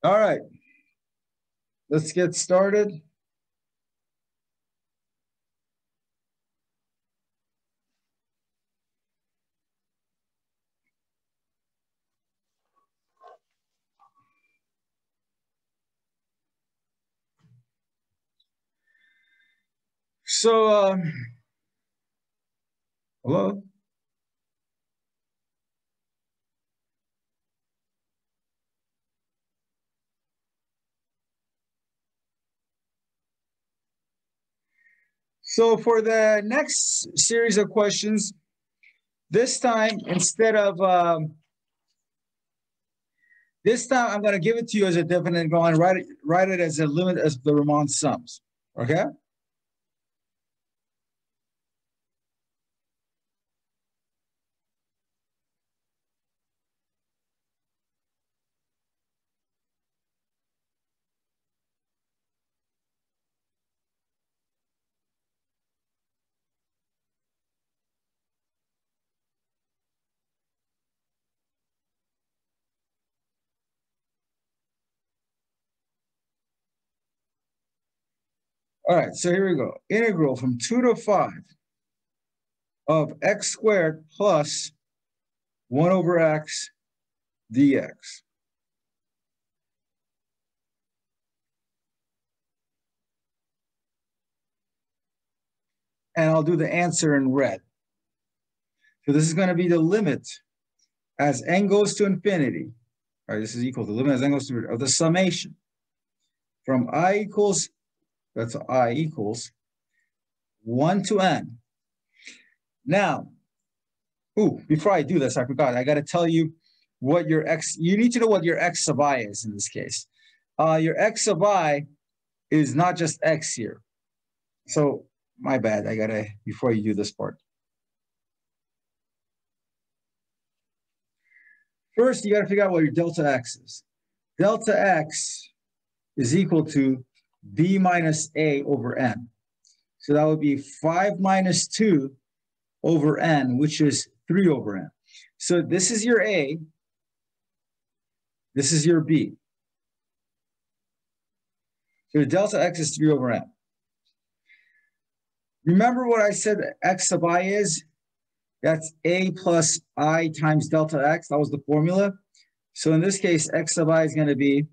All right, let's get started. So, hello. So for the next series of questions, this time instead of this time I'm going to give it to you as a definite and go and write it as a limit as the Riemann sums. Okay. All right. So here we go. Integral from 2 to 5 of x squared plus 1 over x dx. And I'll do the answer in red. So this is going to be the limit as n goes to infinity. All right, this is equal to the limit as n goes to infinity of the summation from I equals, that's I equals 1 to n. Now, before I do this, I forgot. I got to tell you what your x, you need to know what your x sub I is in this case. Your x sub I is not just x here. So my bad, I got to, before you do this part. First, you got to figure out what your delta x is. Delta x is equal to b minus a over n. So that would be 5 minus 2 over n, which is 3 over n. So this is your a, this is your b. So delta x is 3 over n. Remember what I said x sub I is? That's a plus I times delta x. That was the formula. So in this case, x sub I is going to be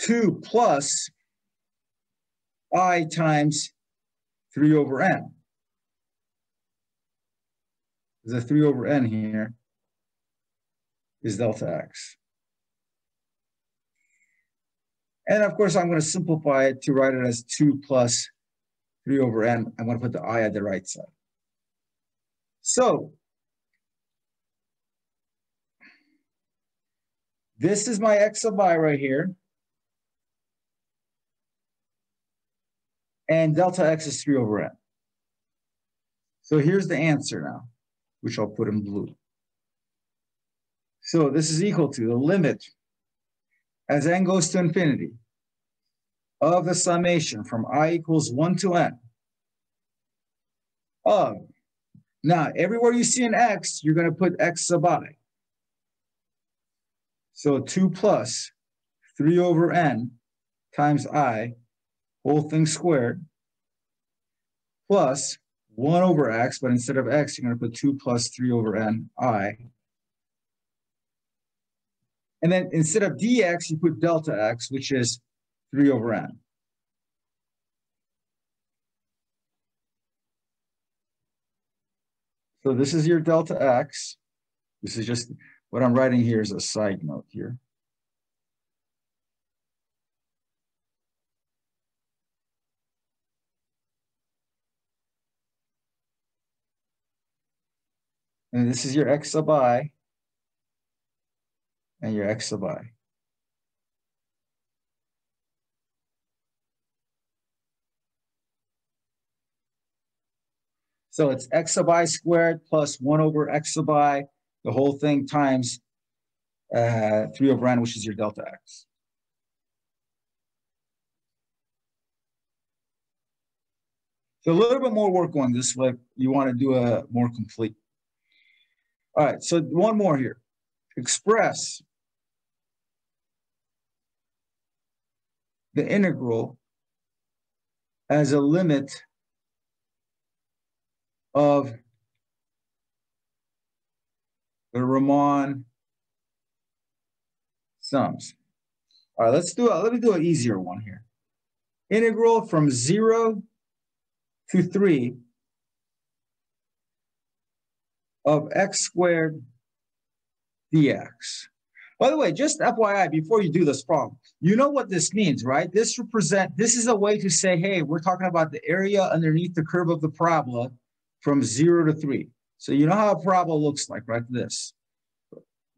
2 plus I times 3 over n. The 3 over n here is delta x. And of course, I'm going to simplify it to write it as 2 plus 3 over n. I'm going to put the I at the right side. So this is my x sub I right here. And delta x is 3 over n. So here's the answer now, which I'll put in blue. So this is equal to the limit as n goes to infinity of the summation from I equals 1 to n of, now everywhere you see an x, you're going to put x sub I. So 2 plus 3 over n times I, whole thing squared, plus 1 over x, but instead of x, you're going to put 2 plus 3 over n I. And then instead of dx, you put delta x, which is 3 over n. So this is your delta x. This is just what I'm writing here is a side note here. And this is your x sub I and your x sub I. So it's x sub I squared plus 1 over x sub I, the whole thing times 3 over n, which is your delta x. So a little bit more work on this, like you want to do a more complete. All right, so one more here. Express the integral as a limit of the Riemann sums. All right, let me do an easier one here. Integral from 0 to 3 of x squared dx. By the way, just FYI, before you do this problem, you know what this means, right? This is a way to say, hey, we're talking about the area underneath the curve of the parabola from 0 to 3. So you know how a parabola looks like, right? This.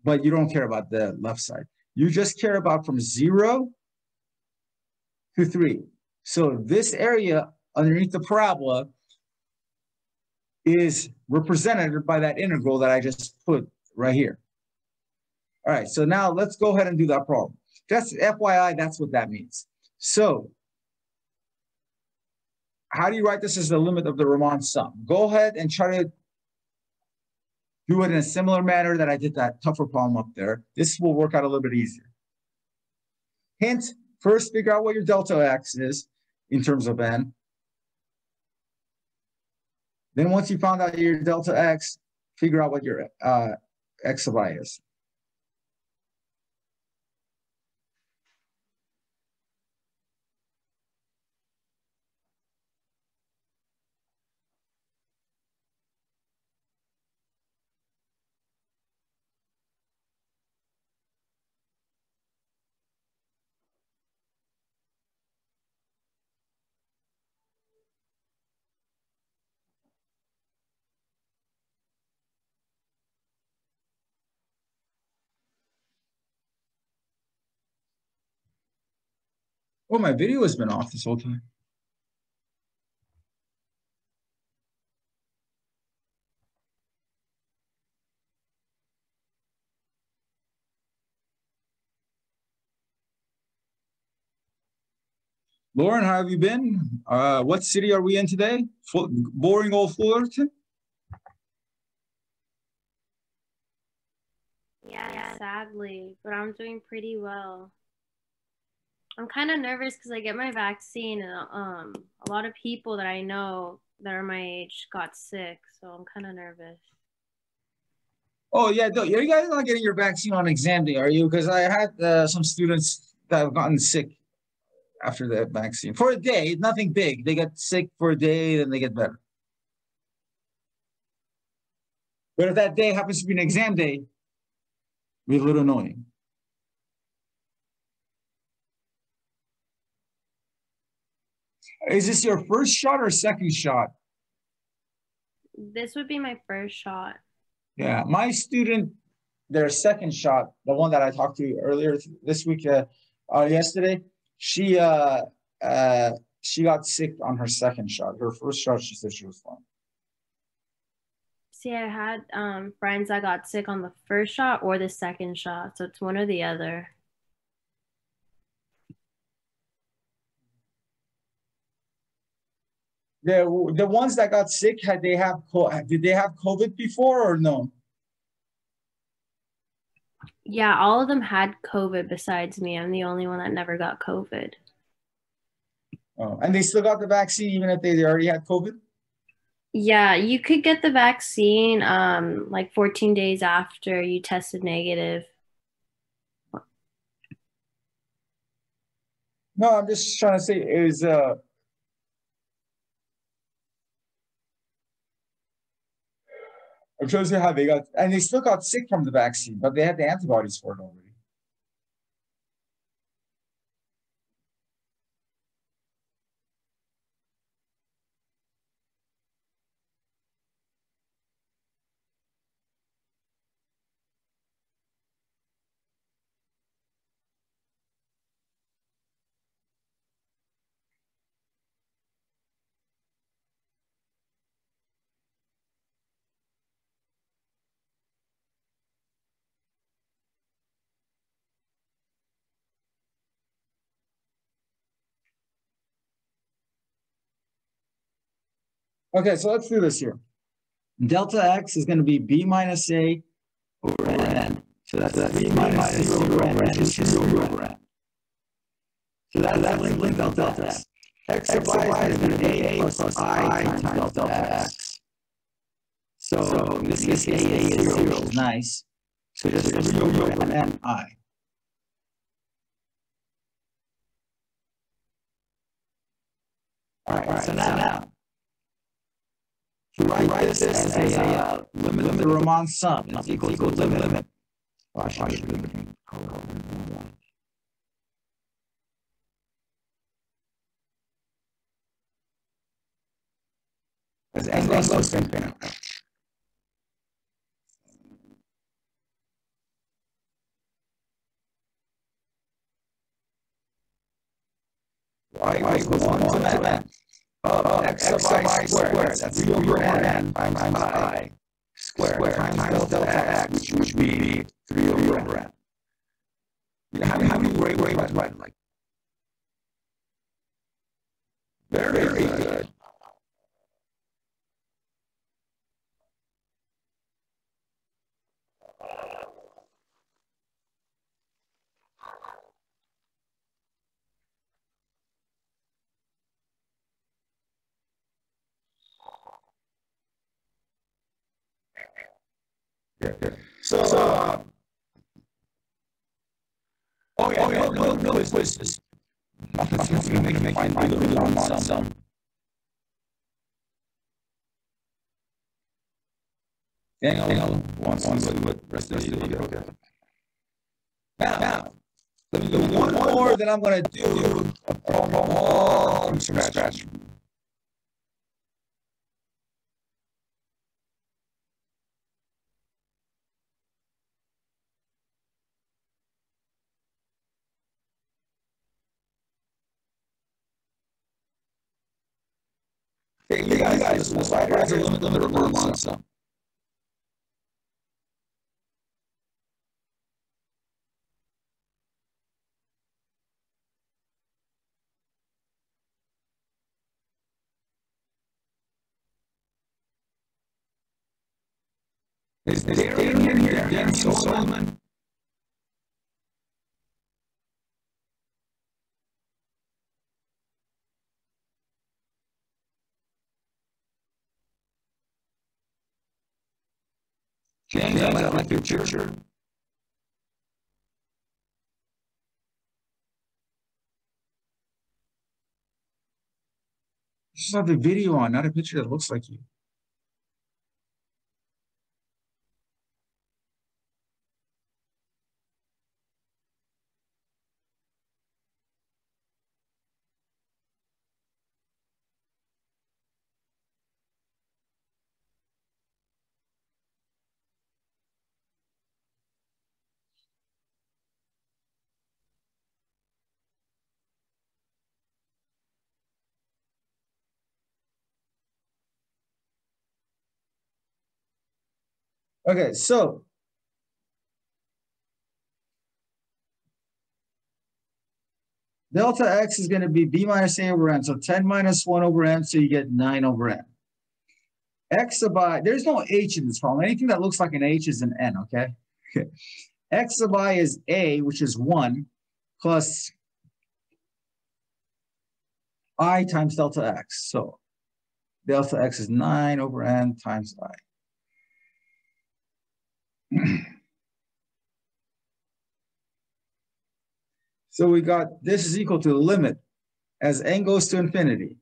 But you don't care about the left side. You just care about from 0 to 3. So this area underneath the parabola is represented by that integral that I just put right here. All right, so now let's go ahead and do that problem. Just FYI, that's what that means. So how do you write this as the limit of the Riemann sum? Go ahead and try to do it in a similar manner that I did that tougher problem up there. This will work out a little bit easier. Hint, first figure out what your delta x is in terms of n. Then once you found out your delta x, figure out what your x of I is. Oh, my video has been off this whole time. Lauren, how have you been? What city are we in today? Boring old Fullerton? Yeah, sadly, but I'm doing pretty well. I'm kind of nervous because I get my vaccine and a lot of people that I know that are my age got sick, so I'm kind of nervous. Oh, yeah, you guys are not getting your vaccine on exam day, are you? Because I had some students that have gotten sick after the vaccine. For a day, nothing big. They get sick for a day, then they get better. But if that day happens to be an exam day, it'll be a little annoying. Is this your first shot or second shot? This would be my first shot. Yeah, my student, their second shot, the one that I talked to earlier this week, yesterday, she got sick on her second shot. Her first shot, she said she was fine. See, I had friends that got sick on the first shot or the second shot, so it's one or the other. The ones that got sick, did they have COVID before or no? Yeah, all of them had COVID besides me. I'm the only one that never got COVID. Oh, and they still got the vaccine even if they already had COVID? Yeah, you could get the vaccine like 14 days after you tested negative. No, I'm just trying to say is I'm trying to say how they got, and they still got sick from the vaccine, but they had the antibodies for it already. Okay, so let's do this here. Delta x is going to be b minus a over n. So that's b minus 0 over n, which is 0 over n. So that's labeling delta x. X sub I is going to be a plus I times delta x. So in this case, A is 0, which is nice. So just 3 over n I. All right, so now to write this as a limit of the Riemann sum, it's equal to limit. As n goes to infinity. Y equals 1 to n of x sub I squared, that's 3 over n times I squared times delta x, which would be 3 over n. How many way to write it like? Very good. Yeah. So, no, it's nothing's going to make find the Riemann sum. Hang on, once with rest of the video, okay. Now, let me do one more that I'm going to do a problem all from scratch. Okay, you guys, we'll slide right here, limit of Riemann sum. Is Darren in here? Darren Solomon? James, I might like your picture. Just have the video on, not a picture that looks like you. Okay, so delta x is going to be b minus a over n. So 10 minus 1 over n, so you get 9 over n. X sub I, there's no h in this problem. Anything that looks like an h is an n, okay? Okay. X sub I is a, which is 1, plus I times delta x. So delta x is 9 over n times I. So we got this is equal to the limit as n goes to infinity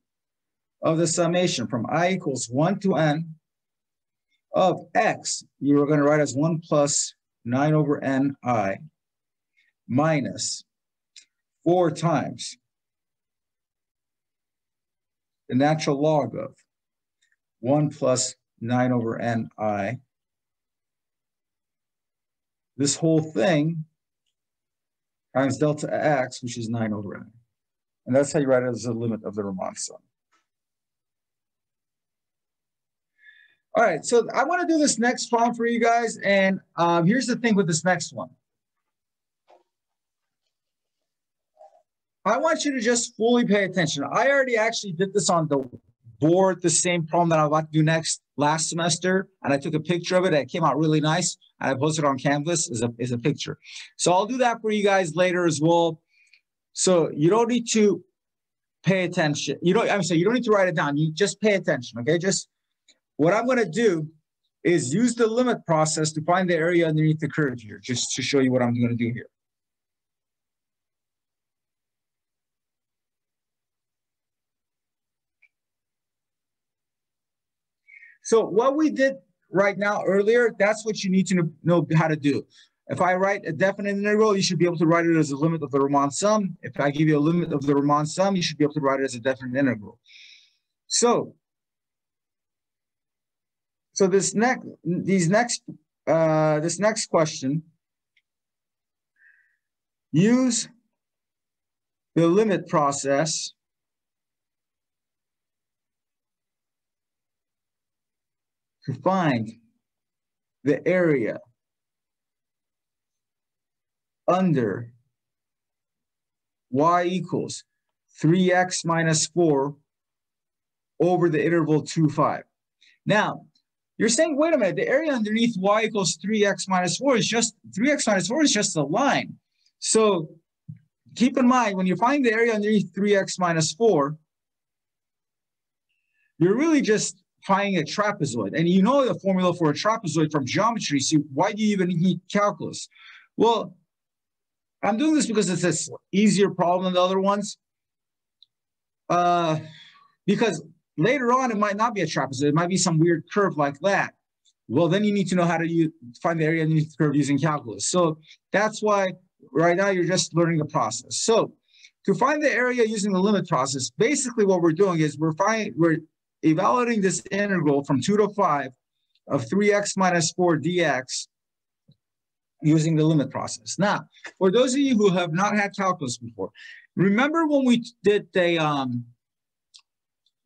of the summation from I equals 1 to n of x, you are going to write as 1 plus 9 over n I minus 4 times the natural log of 1 plus 9 over n I. This whole thing times delta x, which is 9 over n. And that's how you write it as the limit of the Riemann sum. All right, so I want to do this next problem for you guys. And here's the thing with this next one. I want you to just fully pay attention. I already actually did this on the board, the same problem that I'm about to do next last semester. And I took a picture of it. It came out really nice. And I posted it on Canvas as a picture. So I'll do that for you guys later as well. So you don't need to pay attention. You don't need to write it down. You just pay attention, okay? Just what I'm going to do is use the limit process to find the area underneath the curve here, just to show you what I'm going to do here. So what we did right now earlier, that's what you need to know how to do. If I write a definite integral, you should be able to write it as a limit of the Riemann sum. If I give you a limit of the Riemann sum, you should be able to write it as a definite integral. So this next question, use the limit process to find the area under y equals 3x minus 4 over the interval 2, 5. Now, you're saying, wait a minute, the area underneath y equals 3x minus 4 is just, 3x minus 4 is just a line. So keep in mind, when you find the area underneath 3x minus 4, you're really just finding a trapezoid. And you know the formula for a trapezoid from geometry, so why do you even need calculus? Well, I'm doing this because it's an easier problem than the other ones. Because later on, it might not be a trapezoid. It might be some weird curve like that. Well, then you need to know how to find the area underneath the curve using calculus. So that's why right now you're just learning the process. So to find the area using the limit process, basically what we're doing is we're evaluating this integral from 2 to 5 of 3x minus 4 dx using the limit process. Now, for those of you who have not had calculus before, remember when we did when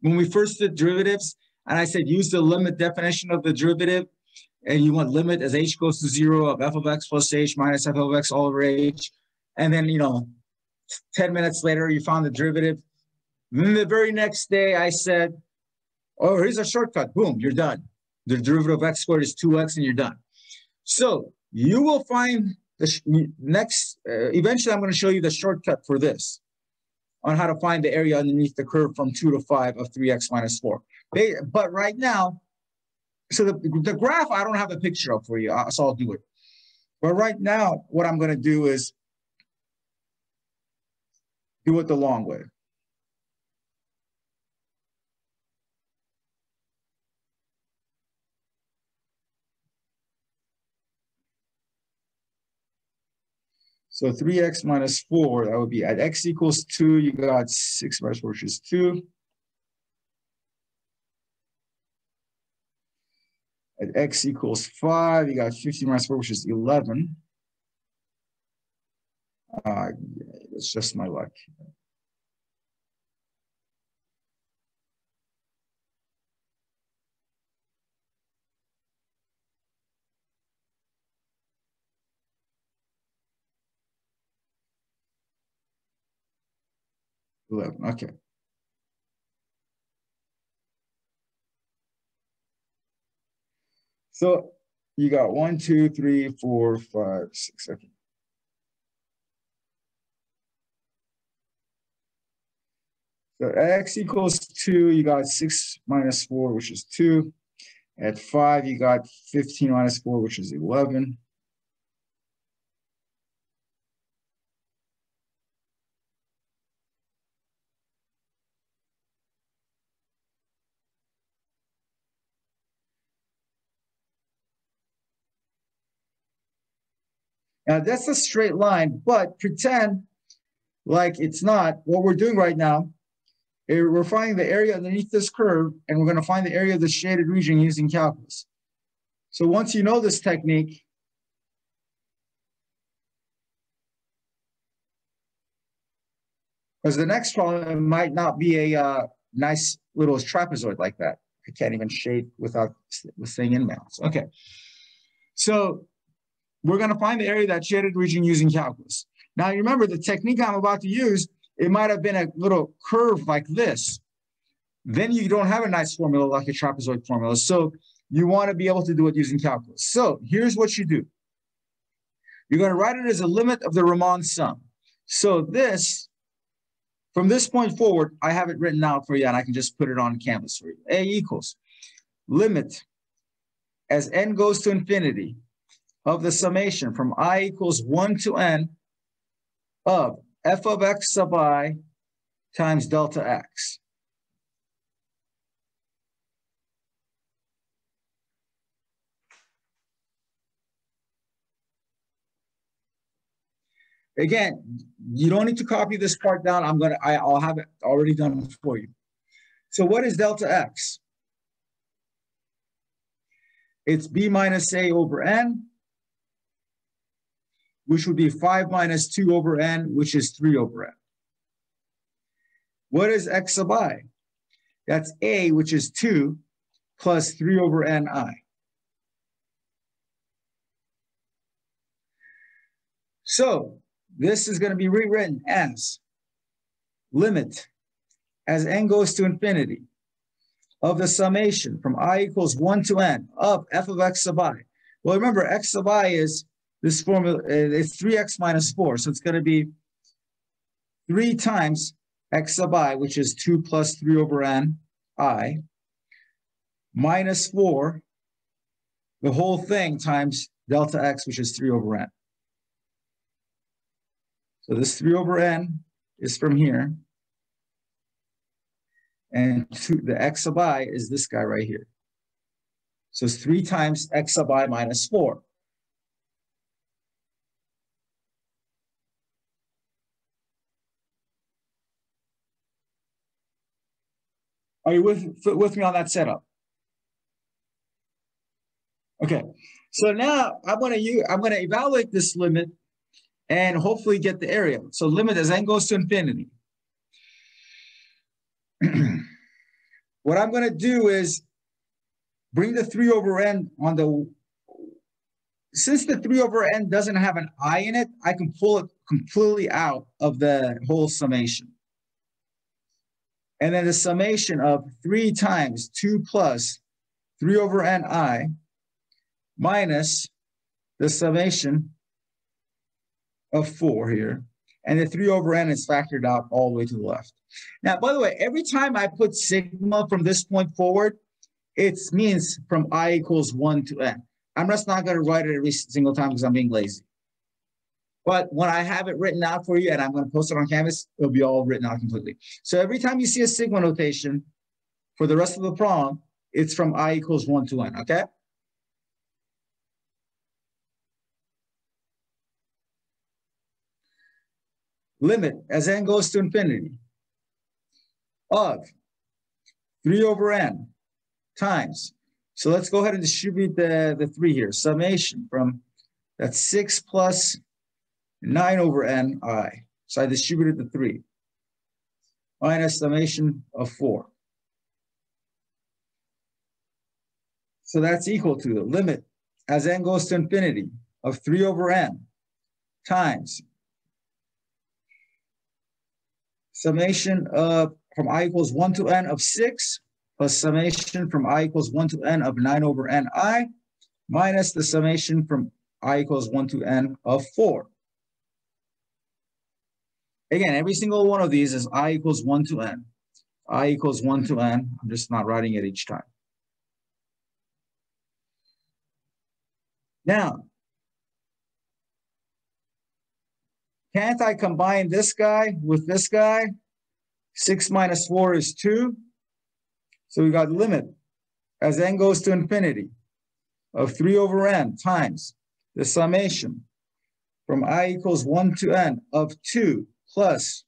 we first did derivatives, and I said use the limit definition of the derivative, and you want limit as h goes to 0 of f of x plus h minus f of x all over h, and then 10 minutes later you found the derivative. And then the very next day I said, oh, here's a shortcut. Boom, you're done. The derivative of x squared is 2x, and you're done. So you will find the next. Eventually, I'm going to show you the shortcut for this on how to find the area underneath the curve from 2 to 5 of 3x minus 4. But right now, so the graph, I don't have a picture of for you, so I'll do it. But right now, what I'm going to do is do it the long way. So 3x minus 4, that would be at x equals 2, you got 6 minus 4, which is 2. At x equals 5, you got 15 minus 4, which is 11. It's just my luck. Okay. So you got 1, 2, 3, 4, 5, 6, 7. So at x equals 2, you got 6 minus 4, which is 2. At 5, you got 15 minus 4, which is 11. Now that's a straight line, but pretend like it's not. What we're doing right now, we're finding the area underneath this curve, and we're going to find the area of the shaded region using calculus. So once you know this technique, because the next problem might not be a nice little trapezoid like that. I can't even shade without saying inbounds. Okay. So we're going to find the area of that shaded region using calculus. Now, you remember the technique I'm about to use, it might have been a little curve like this. Then you don't have a nice formula like a trapezoid formula. So you want to be able to do it using calculus. So here's what you do. You're going to write it as a limit of the Riemann sum. So this From this point forward, I have it written out for you, and I can just put it on canvas for you. A equals limit as n goes to infinity of the summation from I equals 1 to n of f of x sub I times delta x. Again, you don't need to copy this part down. I'll have it already done for you. So what is delta x? It's b minus a over n, which would be 5 minus 2 over n, which is 3 over n. What is x sub I? That's a, which is 2, plus 3 over ni. So this is going to be rewritten as limit as n goes to infinity of the summation from I equals 1 to n of f of x sub I. Well, remember, x sub I is this formula, it's 3x minus 4. So it's going to be 3 times x sub I, which is 2 plus 3 over n I, minus 4, the whole thing times delta x, which is 3 over n. So this 3 over n is from here. And the x sub I is this guy right here. So it's 3 times x sub I minus 4. Are you with me on that setup? Okay. So now I'm going to evaluate this limit and hopefully get the area. So limit as n goes to infinity. What I'm going to do is bring the 3 over n on the, since the 3 over n doesn't have an I in it, I can pull it completely out of the whole summation. And then the summation of 3 times 2 plus 3 over ni minus the summation of 4 here. And the 3 over n is factored out all the way to the left. Now, by the way, every time I put sigma from this point forward, it means from I equals 1 to n. I'm just not going to write it every single time because I'm being lazy. But when I have it written out for you and I'm going to post it on Canvas, it'll be all written out completely. So every time you see a sigma notation for the rest of the problem, it's from I equals 1 to n, okay? Limit as n goes to infinity of 3 over n times. So let's go ahead and distribute the 3 here. Summation from that's 6 plus 9 over ni. So I distributed the 3 minus summation of 4. So that's equal to the limit as n goes to infinity of 3 over n times summation of from I equals 1 to n of 6 plus summation from I equals 1 to n of 9 over ni minus the summation from I equals 1 to n of 4. Again, every single one of these is I equals 1 to n. I equals 1 to n. I'm just not writing it each time. Now, can't I combine this guy with this guy? 6 minus 4 is 2. So we got limit as n goes to infinity of 3 over n times the summation from I equals 1 to n of 2 plus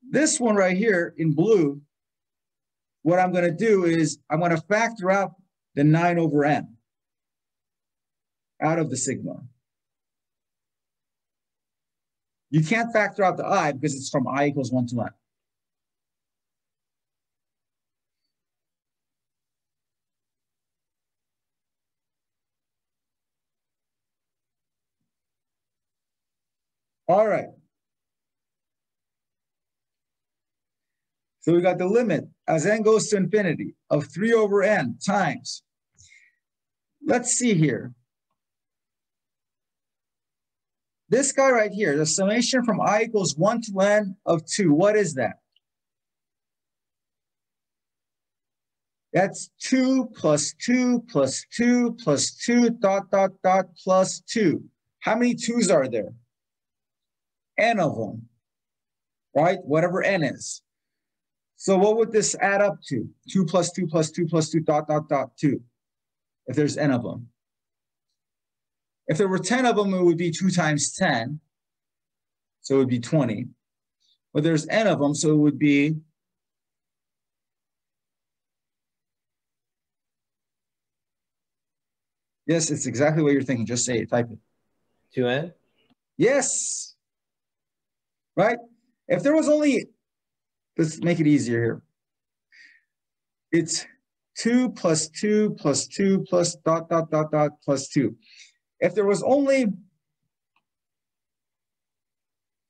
this one right here in blue. What I'm going to do is I'm going to factor out the 9 over n out of the sigma. You can't factor out the I because it's from I equals 1 to n. All right. So we got the limit as n goes to infinity of 3 over n times. Let's see here. this guy right here, the summation from I equals 1 to n of 2, what is that? That's 2 plus 2 plus 2 plus 2 dot dot dot plus 2. How many 2's are there? N of them, right? Whatever n is. So what would this add up to? 2 plus 2 plus 2 plus 2 dot dot dot 2, if there's n of them. If there were 10 of them, it would be 2 times 10. So it would be 20. But there's n of them, so it would be yes, it's exactly what you're thinking. Just say it, type it. 2n? Yes. Right? If there was only, let's make it easier here. It's 2 plus 2 plus 2 plus dot dot dot dot plus 2. If there was only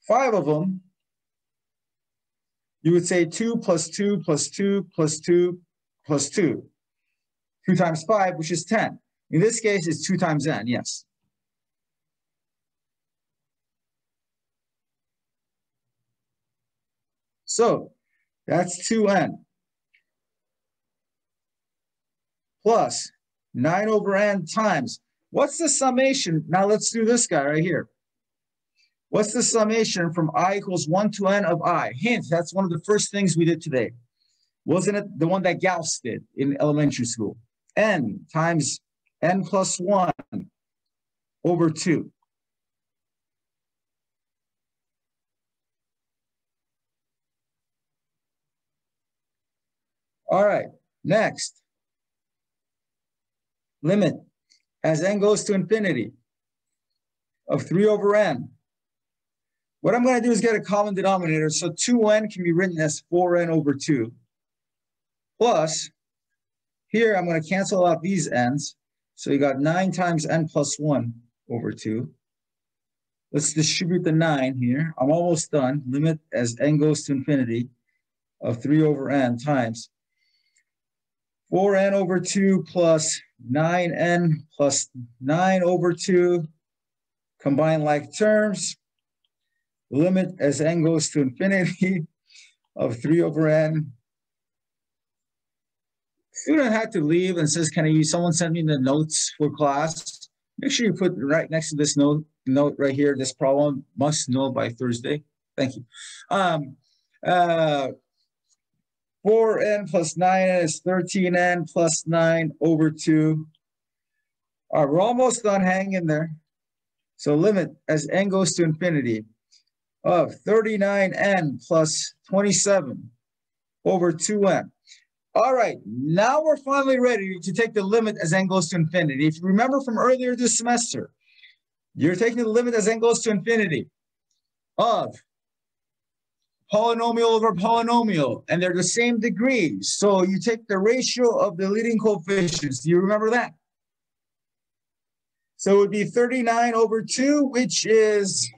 5 of them, you would say 2 plus 2 plus 2 plus 2 plus 2. 2 times 5, which is 10. In this case, it's 2 times n, yes. So that's 2n plus 9 over n times. What's the summation? Now let's do this guy right here. What's the summation from I equals 1 to n of I? Hint, that's one of the first things we did today. Wasn't it the one that Gauss did in elementary school? N times n plus 1 over 2. All right, next. Limit as n goes to infinity of 3 over n. What I'm going to do is get a common denominator. So 2n can be written as 4n over 2. Plus, here I'm going to cancel out these n's. So you got 9 times n plus 1 over 2. Let's distribute the 9 here. I'm almost done. Limit as n goes to infinity of 3 over n times 4n over 2 plus 9n plus 9 over 2. Combine like terms. Limit as n goes to infinity of 3 over n. Student had to leave and says, can I use, someone sent me the notes for class. Make sure you put right next to this note right here, this problem must know by Thursday. Thank you. 4n plus 9n is 13n plus 9 over 2. All right, we're almost done. Hang in there. So limit as n goes to infinity of 39n plus 27 over 2n. All right, now we're finally ready to take the limit as n goes to infinity. If you remember from earlier this semester, you're taking the limit as n goes to infinity of polynomial over polynomial, and they're the same degrees. So you take the ratio of the leading coefficients. Do you remember that? So it would be 39 over 2, which is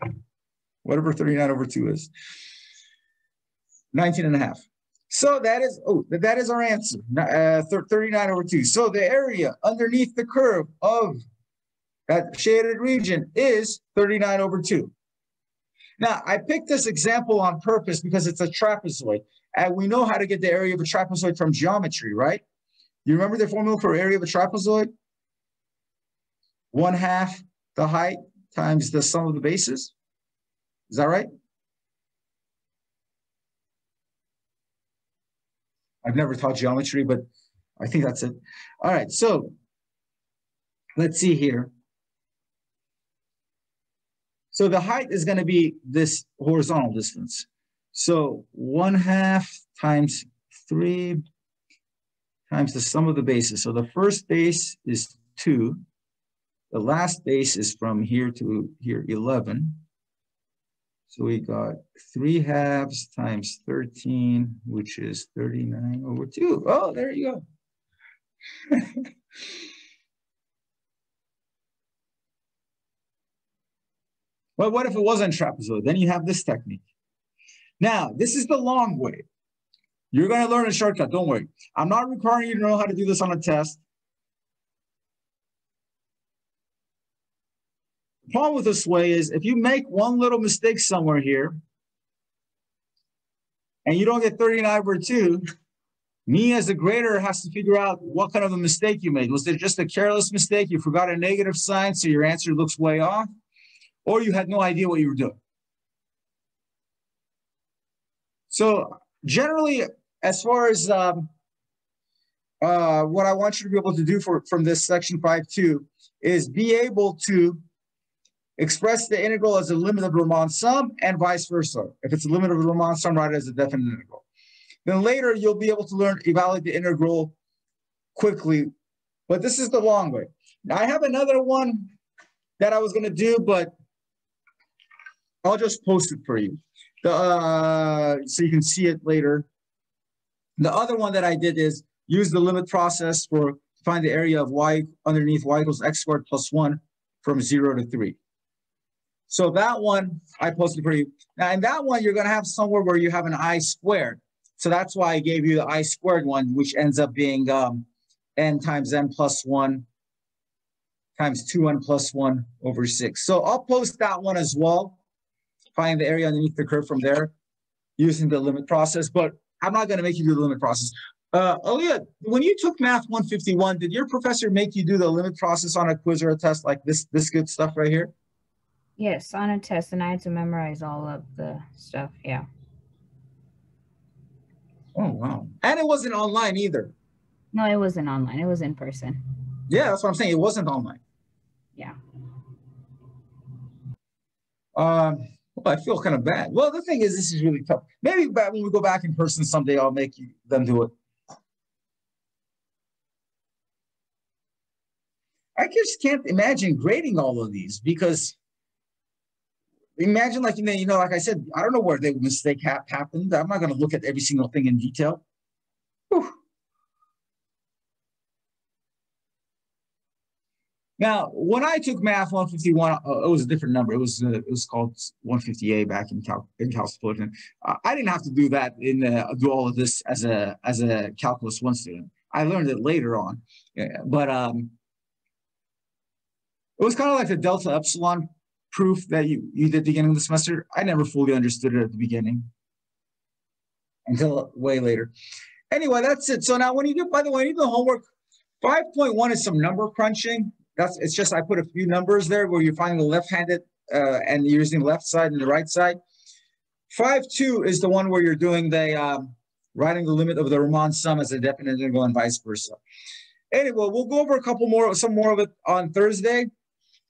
whatever 39 over 2 is, 19 and a half. So that is our answer, 39 over 2. So the area underneath the curve of that shaded region is 39 over 2. Now, I picked this example on purpose because it's a trapezoid, and we know how to get the area of a trapezoid from geometry, right? You remember the formula for area of a trapezoid? 1/2 the height times the sum of the bases. Is that right? I've never taught geometry, but I think that's it. All right, so let's see here. So the height is going to be this horizontal distance. So 1/2 times 3 times the sum of the bases. So the first base is 2. The last base is from here to here, 11. So we got 3/2 times 13, which is 39 over 2. Oh, there you go. Well, what if it wasn't trapezoid? Then you have this technique. Now, this is the long way. You're going to learn a shortcut. Don't worry. I'm not requiring you to know how to do this on a test. problem with this way is if you make one little mistake somewhere here and you don't get 39/2, me as a grader has to figure out what kind of a mistake you made. Was it just a careless mistake? You forgot a negative sign, so your answer looks way off, or you had no idea what you were doing. So generally, as far as what I want you to be able to do from this section 5.2 is be able to express the integral as a limit of the Riemann sum and vice versa. If it's a limit of the Riemann sum, write it as a definite integral. Then later, you'll be able to evaluate the integral quickly, but this is the long way. Now, I have another one that I was going to do, but I'll just post it for you so you can see it later. The other one that I did is use the limit process to find the area of y underneath y equals x squared plus 1 from 0 to 3. So that one I posted for you. Now, in that one, you're going to have somewhere where you have an I squared. So that's why I gave you the I squared one, which ends up being n times n plus 1 times 2n plus 1 over 6. So I'll post that one as well. Find the area underneath the curve from there using the limit process. But I'm not going to make you do the limit process. Aaliyah, when you took Math 151, did your professor make you do the limit process on a quiz or a test like this good stuff right here? Yes, on a test, and I had to memorize all of the stuff, yeah. Oh, wow. And it wasn't online either. No, it wasn't online. It was in person. Yeah, that's what I'm saying. It wasn't online. Yeah. Well, I feel kind of bad. Well, the thing is, this is really tough. Maybe when we go back in person someday, I'll make them do it. I just can't imagine grading all of these because imagine, like, like I said, I don't know where the mistake happened. I'm not going to look at every single thing in detail. Whew. Now, when I took Math 151, it was a different number. It was called 150A back in Calculus Fullerton. I didn't have to do that do all of this as a Calculus 1 student. I learned it later on, but it was kind of like the delta epsilon proof that you did at the beginning of the semester. I never fully understood it at the beginning until way later. Anyway, that's it. So now when you do, by the way, when you do the homework, 5.1 is some number crunching. It's just I put a few numbers there where you're finding the left-handed and you're using the left side and the right side. 5.2 is the one where you're doing the writing the limit of the Riemann sum as a definite integral and vice versa. Anyway, we'll go over some more of it on Thursday,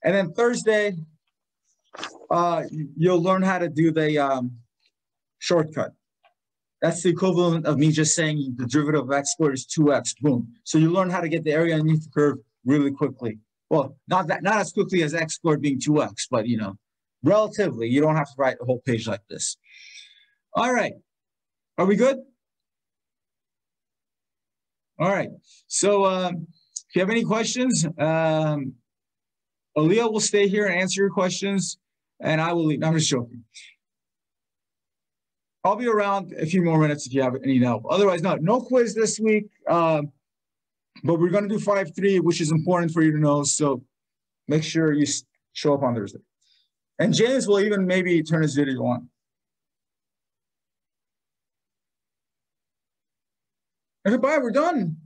and then Thursday you'll learn how to do the shortcut. That's the equivalent of me just saying the derivative of x squared is 2x. Boom. So you learn how to get the area underneath the curve really quickly. Well, not as quickly as x squared being 2x, but relatively. You don't have to write a whole page like this. All right. Are we good? All right. So if you have any questions, Aaliyah will stay here and answer your questions, and I will leave. I'm just joking. I'll be around a few more minutes if you have any help. Otherwise, no quiz this week. But we're going to do 5.3, which is important for you to know. So make sure you show up on Thursday. And James will even maybe turn his video on. Okay, bye. We're done.